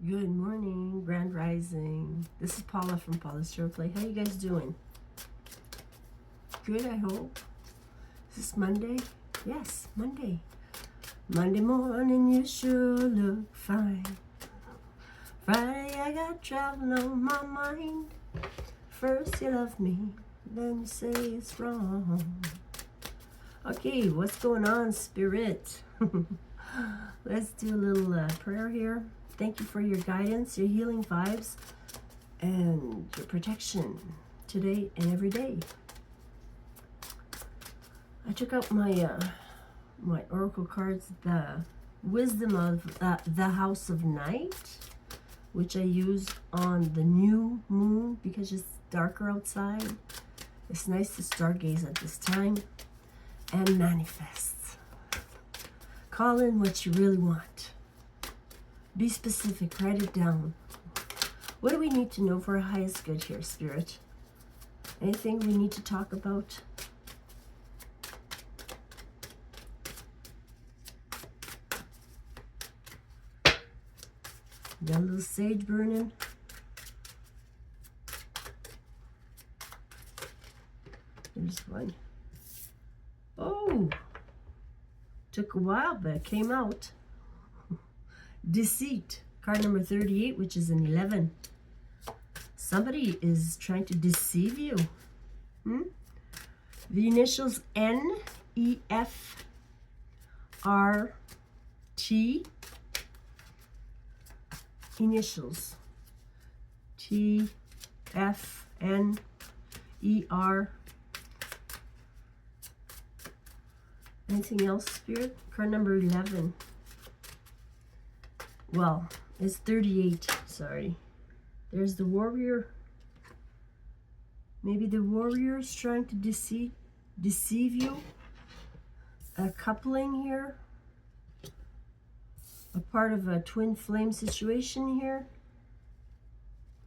Good morning, Grand Rising. This is Paula from Paula's Tarot Play. How you guys doing? Good, I hope. Is this Monday? Yes, Monday. Monday morning, you sure look fine. Friday, I got travel on my mind. First you love me, then you say it's wrong. Okay, what's going on, Spirit? Let's do a little prayer here. Thank you for your guidance, your healing vibes, and your protection today and every day. I took out my my oracle cards, the wisdom of the House of Night, which I use on the new moon because it's darker outside. It's nice to stargaze at this time and manifest. Call in what you really want. Be specific, write it down. What do we need to know for our highest good here, Spirit? Anything we need to talk about? Got a little sage burning. There's one. Oh! Took a while, but it came out. Deceit, card number 38, which is an 11. Somebody is trying to deceive you. The initials N, E, F, R, T. Initials T, F, N, E, R. Anything else, Spirit? Card number 11. Well, it's 38, sorry. There's the warrior. Maybe the warrior is trying to deceive you. A coupling here. A part of a twin flame situation here.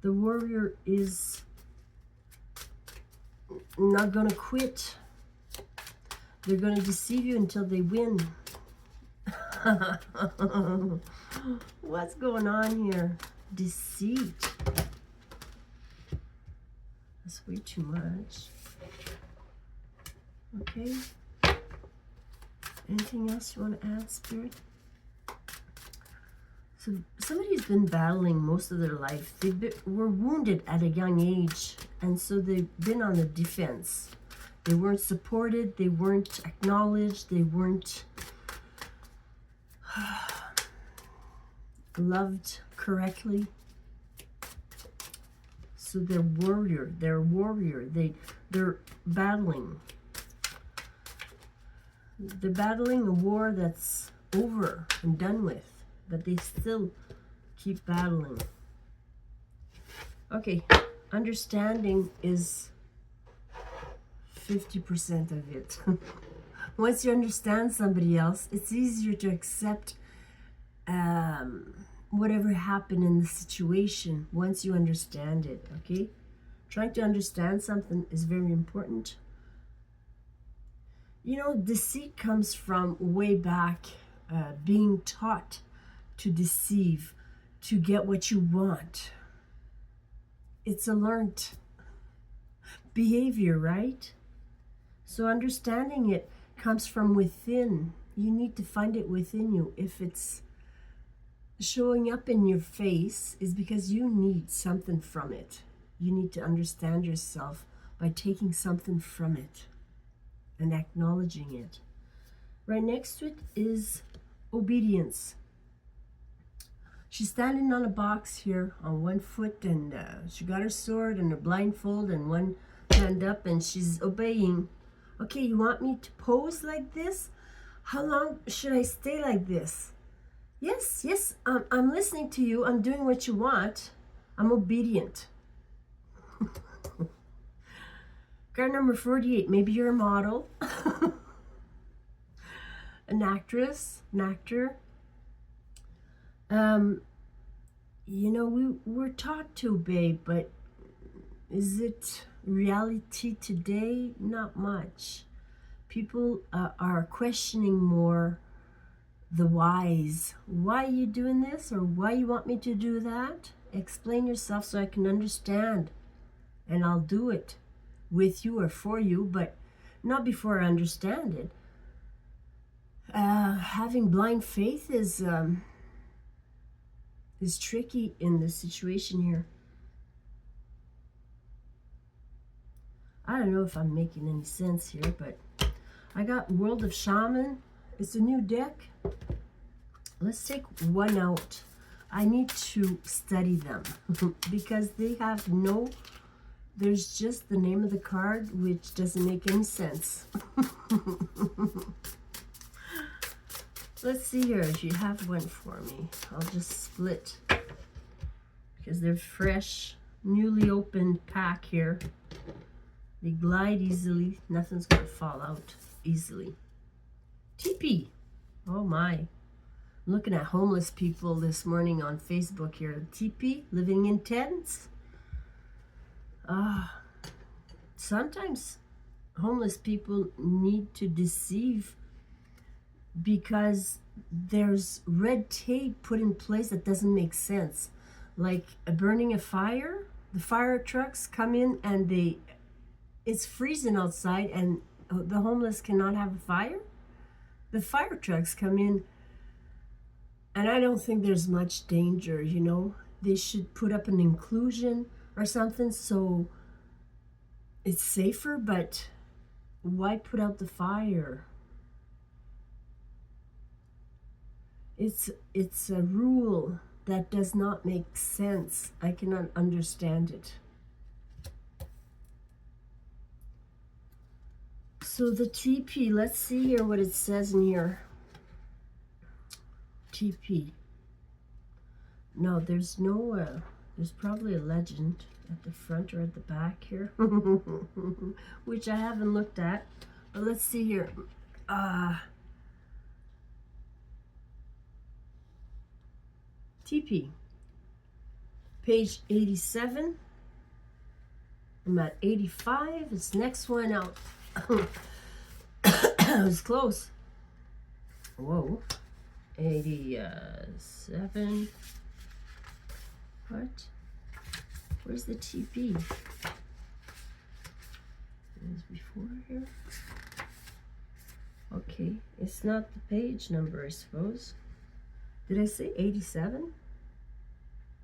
The warrior is not going to quit. They're going to deceive you until they win. What's going on here? Deceit. That's way too much. Okay. Anything else you want to add, Spirit? So somebody's been battling most of their life. Were wounded at a young age, and so they've been on the defense. They weren't supported. They weren't acknowledged. They weren't loved correctly. So they're warrior. They're battling. They're battling a war that's over and done with, but they still keep battling. Okay, understanding is 50% of it. Once you understand somebody else, it's easier to accept whatever happened in the situation once you understand it, okay? Trying to understand something is very important. You know, deceit comes from way back, being taught to deceive, to get what you want. It's a learned behavior, right? So understanding it comes from within. You need to find it within you. If it's showing up in your face, is because you need something from it. You need to understand yourself by taking something from it and acknowledging it. Right next to it is obedience. She's standing on a box here on one foot, and she got her sword and her blindfold and one hand up, and she's obeying. Okay, you want me to pose like this? How long should I stay like this? Yes, I'm listening to you. I'm doing what you want. I'm obedient. Card number 48. Maybe you're a model, an actress, an actor. You know, we're taught to obey, but is it reality today? Not much. People are questioning more the whys. Why are you doing this, or why you want me to do that? Explain yourself so I can understand, and I'll do it with you or for you, but not before I understand it. Having blind faith is tricky in this situation here. I don't know if I'm making any sense here, but I got World of Shaman. It's a new deck. Let's take one out. I need to study them because they have no, there's just the name of the card, which doesn't make any sense. Let's see here if you have one for me. I'll just split because they're fresh, newly opened pack here. They glide easily. Nothing's going to fall out easily. Teepee. Oh my. I'm looking at homeless people this morning on Facebook here. Teepee, living in tents. Sometimes homeless people need to deceive because there's red tape put in place that doesn't make sense. Like burning a fire. The fire trucks come in and it's freezing outside and the homeless cannot have a fire. The fire trucks come in, and I don't think there's much danger, you know. They should put up an inclusion or something so it's safer, but why put out the fire? It's a rule that does not make sense. I cannot understand it. So the TP, let's see here what it says in here. TP. No, there's no, there's probably a legend at the front or at the back here, which I haven't looked at. But let's see here. TP. Page 87. I'm at 85. It's next one out. It was close. Whoa. 87. What? Where's the TP? It was before here. Okay. It's not the page number, I suppose. Did I say 87?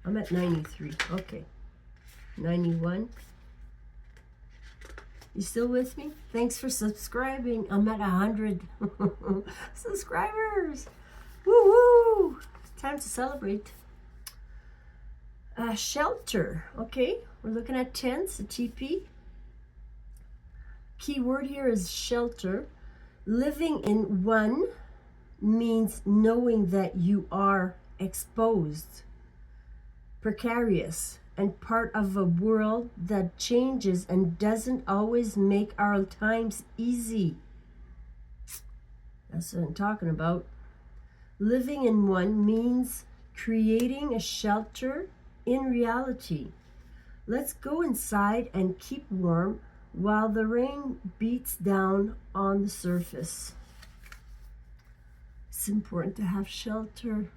I'm at 93. Okay. 91. You still with me? Thanks for subscribing. I'm at 100 subscribers. Woo-woo! Time to celebrate. Shelter. Okay, we're looking at tents, a teepee. Key word here is shelter. Living in one means knowing that you are exposed, precarious, and part of a world that changes and doesn't always make our times easy. That's what I'm talking about. Living in one means creating a shelter in reality. Let's go inside and keep warm while the rain beats down on the surface. It's important to have shelter.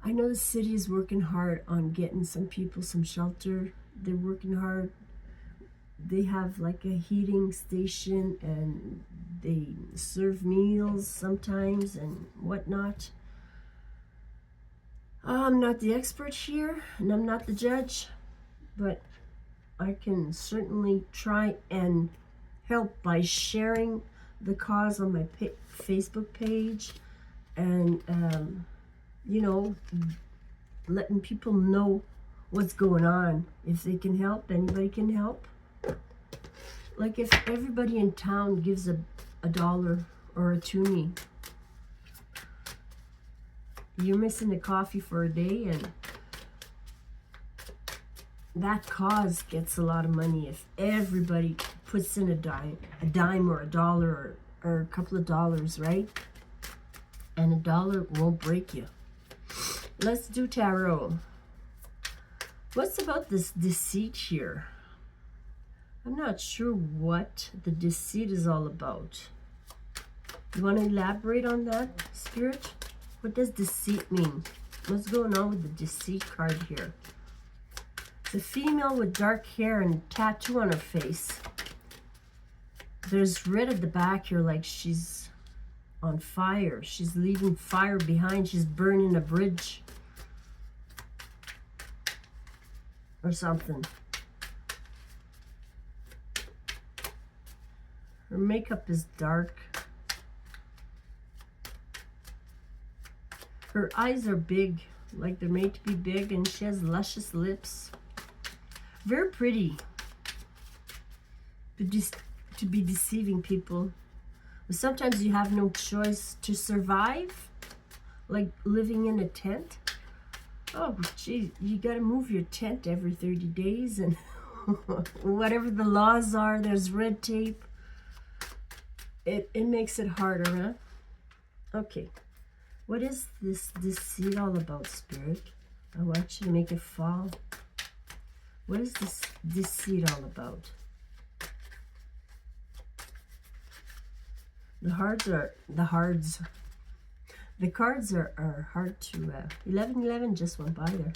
I know the city is working hard on getting some people some shelter. They're working hard. They have like a heating station and they serve meals sometimes and whatnot. I'm not the expert here and I'm not the judge, but I can certainly try and help by sharing the cause on my Facebook page and you know, letting people know what's going on. If they can help, anybody can help. Like if everybody in town gives a $1 or a toonie, you're missing a coffee for a day, and that cause gets a lot of money if everybody puts in a dime or a dollar or a couple of dollars, right? And a dollar won't break you. Let's do tarot. What's about this deceit here? I'm not sure what the deceit is all about. You want to elaborate on that, Spirit? What does deceit mean? What's going on with the deceit card here? It's a female with dark hair and a tattoo on her face. There's red at the back here, like she's on fire. She's leaving fire behind. She's burning a bridge or something. Her makeup is dark. Her eyes are big, like they're made to be big, and she has luscious lips. Very pretty. To be deceiving people. But sometimes you have no choice to survive, like living in a tent. Oh, gee, you got to move your tent every 30 days, and whatever the laws are, there's red tape. It makes it harder, huh? Okay. What is this deceit all about, Spirit? I want you to make it fall. What is this deceit all about? The cards are hard to, 1111 just went by there.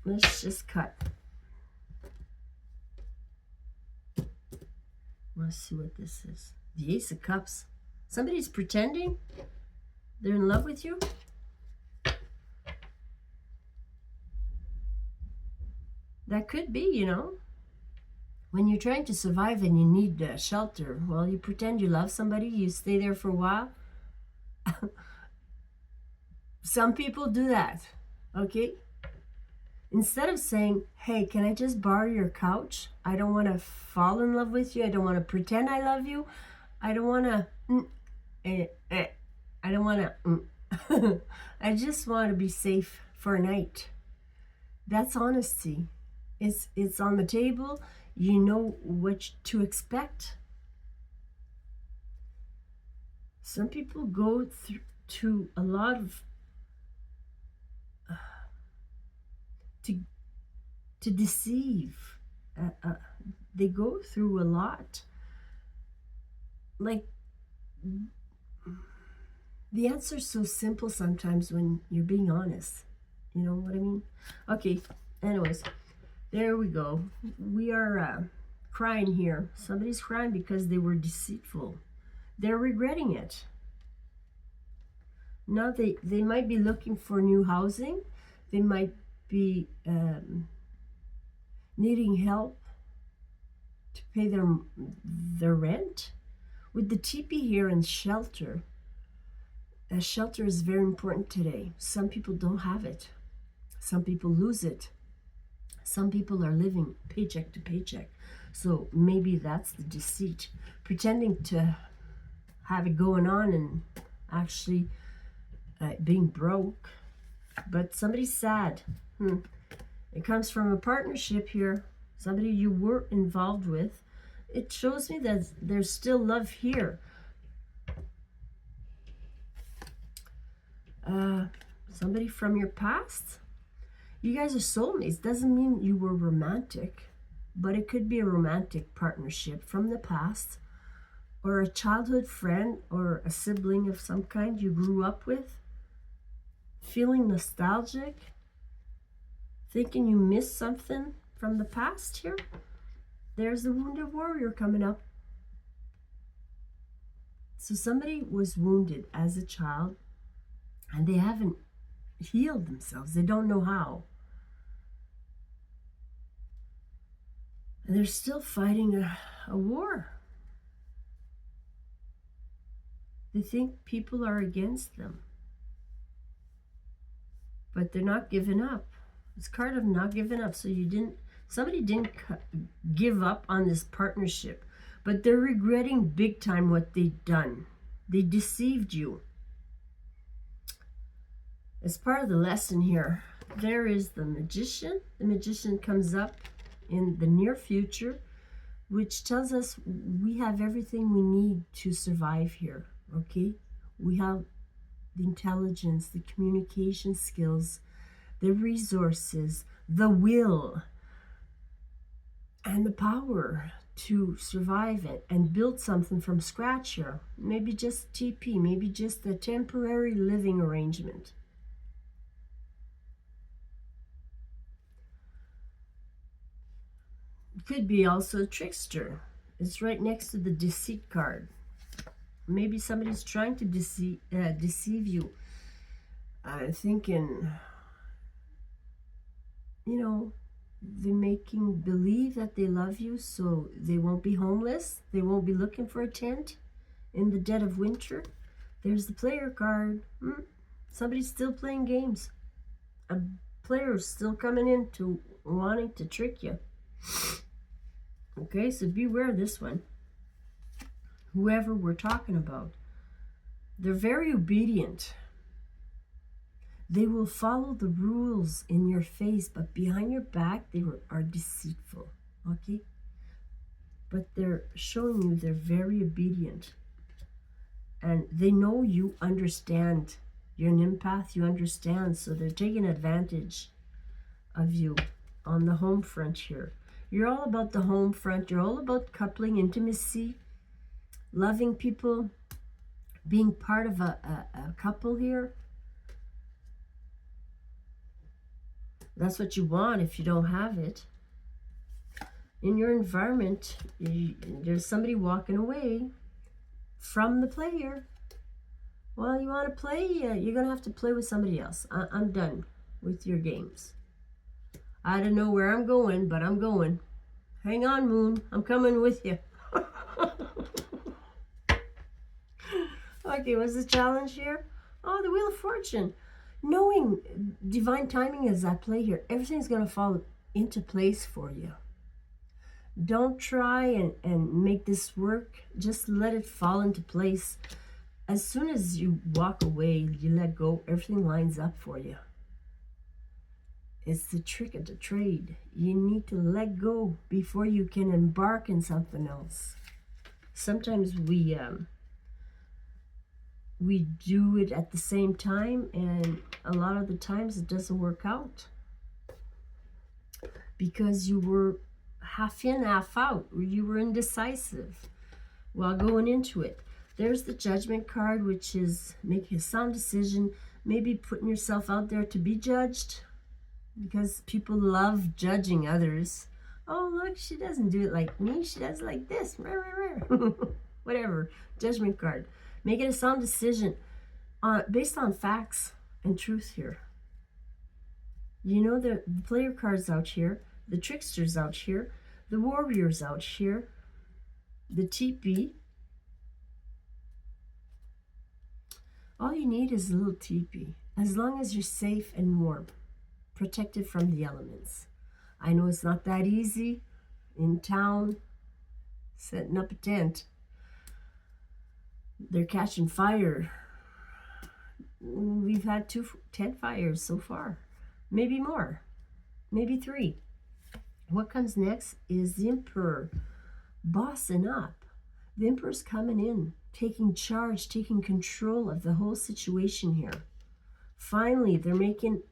Let's just cut. Let's see what this is. The Ace of Cups. Somebody's pretending they're in love with you. That could be, you know. When you're trying to survive and you need shelter, well, you pretend you love somebody, you stay there for a while. Some people do that, okay? Instead of saying, hey, can I just borrow your couch? I don't want to fall in love with you. I don't want to pretend I love you. I don't want to, I don't want to, I just want to be safe for a night. That's honesty. It's on the table. You know what to expect. Some people go to a lot of to deceive. They go through a lot. Like, the answer's so simple sometimes when you're being honest. You know what I mean? Okay, anyways, there we go. We are crying here. Somebody's crying because they were deceitful. They're regretting it. Now they might be looking for new housing. They might be needing help to pay their rent. With the teepee here and shelter, shelter is very important today. Some people don't have it. Some people lose it. Some people are living paycheck to paycheck. So maybe that's the deceit. Pretending to have it going on and actually being broke. But somebody's sad. It comes from a partnership here. Somebody you were involved with. It shows me that there's still love here. Somebody from your past. You guys are soulmates. Doesn't mean you were romantic, but it could be a romantic partnership from the past, or a childhood friend or a sibling of some kind you grew up with. Feeling nostalgic, thinking you missed something from the past here. There's the wounded warrior coming up. So somebody was wounded as a child and they haven't healed themselves. They don't know how. And they're still fighting a war. They think people are against them. But they're not giving up. It's card of not giving up. So somebody didn't give up on this partnership, but they're regretting big time what they've done. They deceived you. As part of the lesson here, there is the magician. The magician comes up in the near future, which tells us we have everything we need to survive here, okay? We have the intelligence, the communication skills, the resources, the will, and the power to survive it and build something from scratch here. Maybe just TP, maybe just a temporary living arrangement. It could be also a trickster. It's right next to the deceit card. Maybe somebody's trying to deceive you. Thinking, you know, they're making believe that they love you so they won't be homeless. They won't be looking for a tent in the dead of winter. There's the player card. Somebody's still playing games. A player's still coming in to wanting to trick you. Okay, so beware this one. Whoever we're talking about. They're very obedient. They will follow the rules in your face, but behind your back, they are deceitful. Okay? But they're showing you they're very obedient. And they know you understand. You're an empath, you understand. So they're taking advantage of you on the home front here. You're all about the home front. You're all about coupling, intimacy, loving people, being part of a couple here. That's what you want if you don't have it. In your environment, there's somebody walking away from the player. Well, you want to play? You're going to have to play with somebody else. I'm done with your games. I don't know where I'm going, but I'm going. Hang on, Moon. I'm coming with you. Okay, what's the challenge here? Oh, the Wheel of Fortune. Knowing divine timing is at play here. Everything's going to fall into place for you. Don't try and make this work. Just let it fall into place. As soon as you walk away, you let go, everything lines up for you. It's the trick of the trade. You need to let go before you can embark in something else. Sometimes we do it at the same time, and a lot of the times it doesn't work out because you were half in, half out, or you were indecisive while going into it. There's the Judgment card, which is making a sound decision, maybe putting yourself out there to be judged, because people love judging others. Oh, look, she doesn't do it like me. She does it like this. Whatever. Judgment card. Making a sound decision based on facts and truth here. You know, the player cards out here, the tricksters out here, the warriors out here, the teepee. All you need is a little teepee, as long as you're safe and warm, protected from the elements. I know it's not that easy in town, setting up a tent. They're catching fire. We've had 2 tent fires so far, maybe more, maybe 3. What comes next is the Emperor bossing up. The Emperor's coming in, taking charge, taking control of the whole situation here. Finally, they're making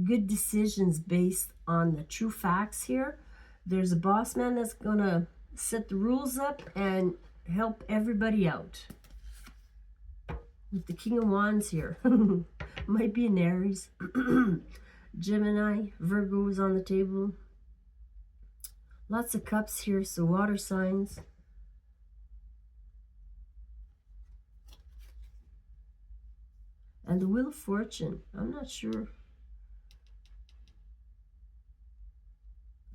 good decisions based on the true facts here. There's a boss man that's gonna set the rules up and help everybody out. With the King of Wands here. Might be an Aries. Gemini, Virgo is on the table. Lots of cups here, so water signs. And the Wheel of Fortune. I'm not sure.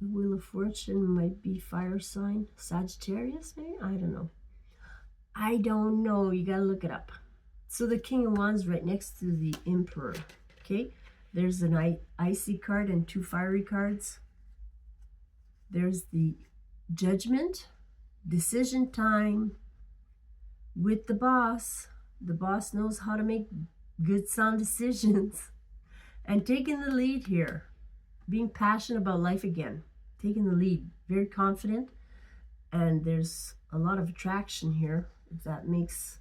The Wheel of Fortune might be fire sign. Sagittarius, maybe? I don't know. I don't know. You gotta look it up. So the King of Wands right next to the Emperor. Okay? There's an icy card and 2 fiery cards. There's the Judgment, decision time with the boss. The boss knows how to make good sound decisions. And taking the lead here. Being passionate about life again. Taking the lead. Very confident. And there's a lot of attraction here, if that makes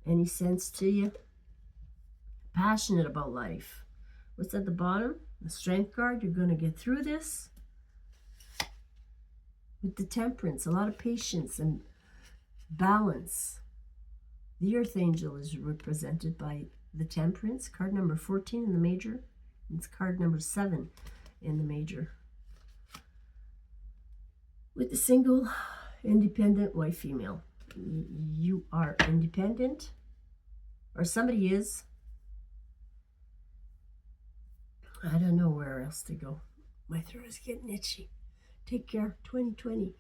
any sense to you. Passionate about life. What's at the bottom? The Strength card. You're going to get through this. with the Temperance, a lot of patience and balance. The Earth Angel is represented by the Temperance, card number 14 in the major. It's card number 7 in the major. With the single, independent, white female. You are independent, or somebody is. I don't know where else to go. My throat is getting itchy. Take care. 2020.